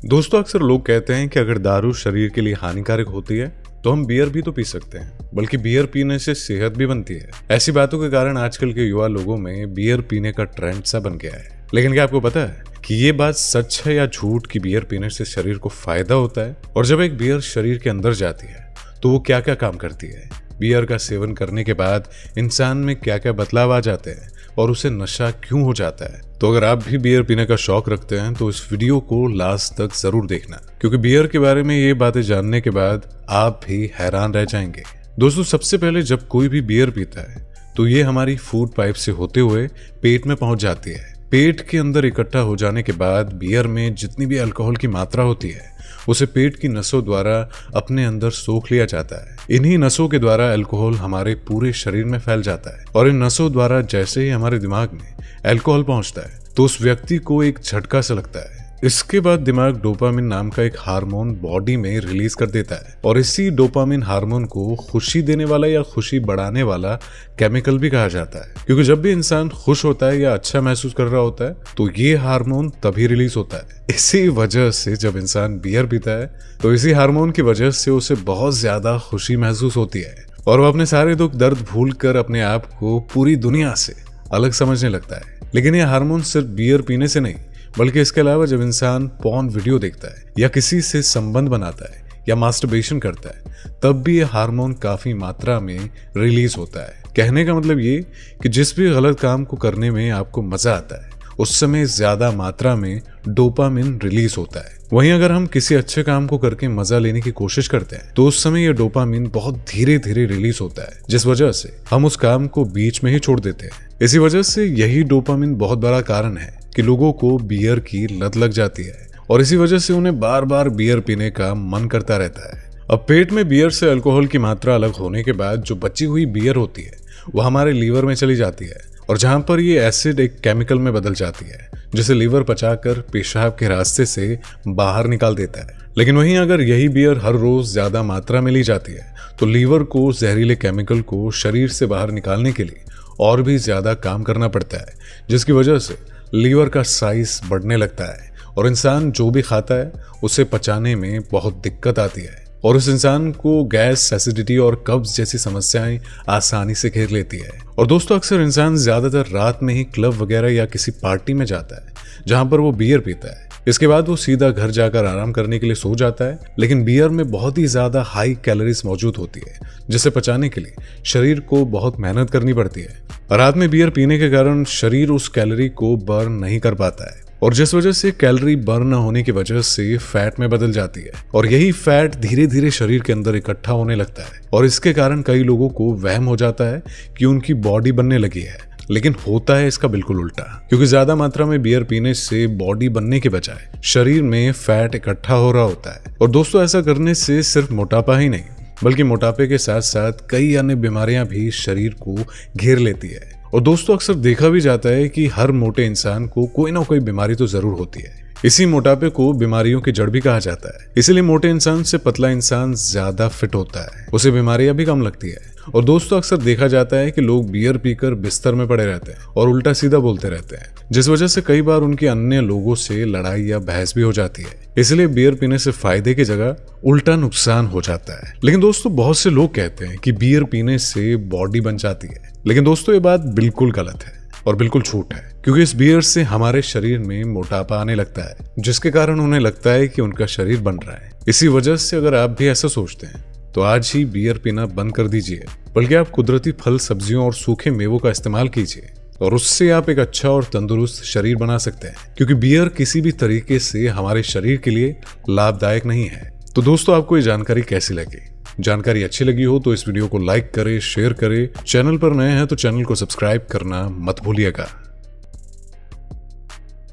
दोस्तों, अक्सर लोग कहते हैं कि अगर दारू शरीर के लिए हानिकारक होती है तो हम बियर भी तो पी सकते हैं, बल्कि बियर पीने से सेहत भी बनती है। ऐसी बातों के कारण आजकल के युवा लोगों में बियर पीने का ट्रेंड सा बन गया है। लेकिन क्या आपको पता है कि ये बात सच है या झूठ कि बियर पीने से शरीर को फायदा होता है? और जब एक बियर शरीर के अंदर जाती है तो वो क्या क्या काम करती है? बियर का सेवन करने के बाद इंसान में क्या क्या बदलाव आ जाते हैं और उसे नशा क्यों हो जाता है? तो अगर आप भी बियर पीने का शौक रखते हैं तो इस वीडियो को लास्ट तक जरूर देखना, क्योंकि बियर के बारे में ये बातें जानने के बाद आप भी हैरान रह जाएंगे। दोस्तों, सबसे पहले जब कोई भी बियर पीता है तो ये हमारी फूड पाइप से होते हुए पेट में पहुंच जाती है। पेट के अंदर इकट्ठा हो जाने के बाद बियर में जितनी भी अल्कोहल की मात्रा होती है उसे पेट की नसों द्वारा अपने अंदर सोख लिया जाता है। इन्हीं नसों के द्वारा अल्कोहल हमारे पूरे शरीर में फैल जाता है और इन नसों द्वारा जैसे ही हमारे दिमाग में अल्कोहल पहुंचता है तो उस व्यक्ति को एक झटका सा लगता है। इसके बाद दिमाग डोपामिन नाम का एक हार्मोन बॉडी में रिलीज कर देता है और इसी डोपामिन हार्मोन को खुशी देने वाला या खुशी बढ़ाने वाला केमिकल भी कहा जाता है, क्योंकि जब भी इंसान खुश होता है या अच्छा महसूस कर रहा होता है तो ये हार्मोन तभी रिलीज होता है। इसी वजह से जब इंसान बियर पीता है तो इसी हार्मोन की वजह से उसे बहुत ज्यादा खुशी महसूस होती है और वो अपने सारे दुख दर्द भूल कर अपने आप को पूरी दुनिया से अलग समझने लगता है। लेकिन ये हार्मोन सिर्फ बियर पीने से नहीं, बल्कि इसके अलावा जब इंसान पॉर्न वीडियो देखता है या किसी से संबंध बनाता है या मास्टरबेशन करता है तब भी ये हार्मोन काफी मात्रा में रिलीज होता है। कहने का मतलब ये कि जिस भी गलत काम को करने में आपको मजा आता है उस समय ज्यादा मात्रा में डोपामिन रिलीज होता है। वहीं अगर हम किसी अच्छे काम को करके मजा लेने की कोशिश करते हैं तो उस समय यह डोपामिन बहुत धीरे धीरे रिलीज होता है, जिस वजह से हम उस काम को बीच में ही छोड़ देते हैं। इसी वजह से यही डोपामिन बहुत बड़ा कारण है कि लोगों को बियर की लत लग जाती है और इसी वजह से उन्हें बार बार बियर पीने का मन करता रहता है। अब पेट में बियर से अल्कोहल की मात्रा अलग होने के बाद जो बची हुई बियर होती है वह हमारे लीवर में चली जाती है और जहां पर ये एसिड एक केमिकल में बदल जाती है जिसे लीवर पचाकर पेशाब के रास्ते से बाहर निकाल देता है। लेकिन वहीं अगर यही बियर हर रोज ज्यादा मात्रा में ली जाती है तो लीवर को जहरीले केमिकल को शरीर से बाहर निकालने के लिए और भी ज्यादा काम करना पड़ता है, जिसकी वजह से लीवर का साइज बढ़ने लगता है और इंसान जो भी खाता है उसे पचाने में बहुत दिक्कत आती है और उस इंसान को गैस, एसिडिटी और कब्ज जैसी समस्याएं आसानी से घेर लेती है। और दोस्तों, अक्सर इंसान ज्यादातर रात में ही क्लब वगैरह या किसी पार्टी में जाता है जहां पर वो बियर पीता है। इसके बाद वो सीधा घर जाकर आराम करने के लिए सो जाता है। लेकिन बियर में बहुत ही ज्यादा हाई कैलोरीज मौजूद होती है जिसे पचाने के लिए शरीर को बहुत मेहनत करनी पड़ती है। रात में बियर पीने के कारण शरीर उस कैलोरी को बर्न नहीं कर पाता है और जिस वजह से कैलोरी बर्न न होने की वजह से फैट में बदल जाती है और यही फैट धीरे धीरे शरीर के अंदर इकट्ठा होने लगता है और इसके कारण कई लोगों को वहम हो जाता है कि उनकी बॉडी बनने लगी है। लेकिन होता है इसका बिल्कुल उल्टा, क्योंकि ज्यादा मात्रा में बियर पीने से बॉडी बनने के बजाय शरीर में फैट इकट्ठा हो रहा होता है। और दोस्तों, ऐसा करने से सिर्फ मोटापा ही नहीं बल्कि मोटापे के साथ साथ कई अन्य बीमारियां भी शरीर को घेर लेती है। और दोस्तों, अक्सर देखा भी जाता है कि हर मोटे इंसान को कोई ना कोई बीमारी तो जरूर होती है। इसी मोटापे को बीमारियों की जड़ भी कहा जाता है। इसीलिए मोटे इंसान से पतला इंसान ज्यादा फिट होता है, उसे बीमारियां भी कम लगती है। और दोस्तों, अक्सर देखा जाता है कि लोग बियर पीकर बिस्तर में पड़े रहते हैं और उल्टा सीधा बोलते रहते हैं, जिस वजह से कई बार उनकी अन्य लोगों से लड़ाई या बहस भी हो जाती है। इसलिए बियर पीने से फायदे की जगह उल्टा नुकसान हो जाता है। लेकिन दोस्तों, बहुत से लोग कहते हैं कि बियर पीने से बॉडी बन जाती है। लेकिन दोस्तों, ये बात बिल्कुल गलत है और बिल्कुल झूठ है, क्योंकि इस बियर से हमारे शरीर में मोटापा आने लगता है जिसके कारण उन्हें लगता है कि उनका शरीर बन रहा है। इसी वजह से अगर आप भी ऐसा सोचते हैं तो आज ही बियर पीना बंद कर दीजिए, बल्कि आप कुदरती फल, सब्जियों और सूखे मेवों का इस्तेमाल कीजिए और उससे आप एक अच्छा और तंदुरुस्त शरीर बना सकते हैं, क्योंकि बियर किसी भी तरीके से हमारे शरीर के लिए लाभदायक नहीं है। तो दोस्तों, आपको ये जानकारी कैसी लगी? जानकारी अच्छी लगी हो तो इस वीडियो को लाइक करें, शेयर करें। चैनल पर नए हैं तो चैनल को सब्सक्राइब करना मत भूलिएगा।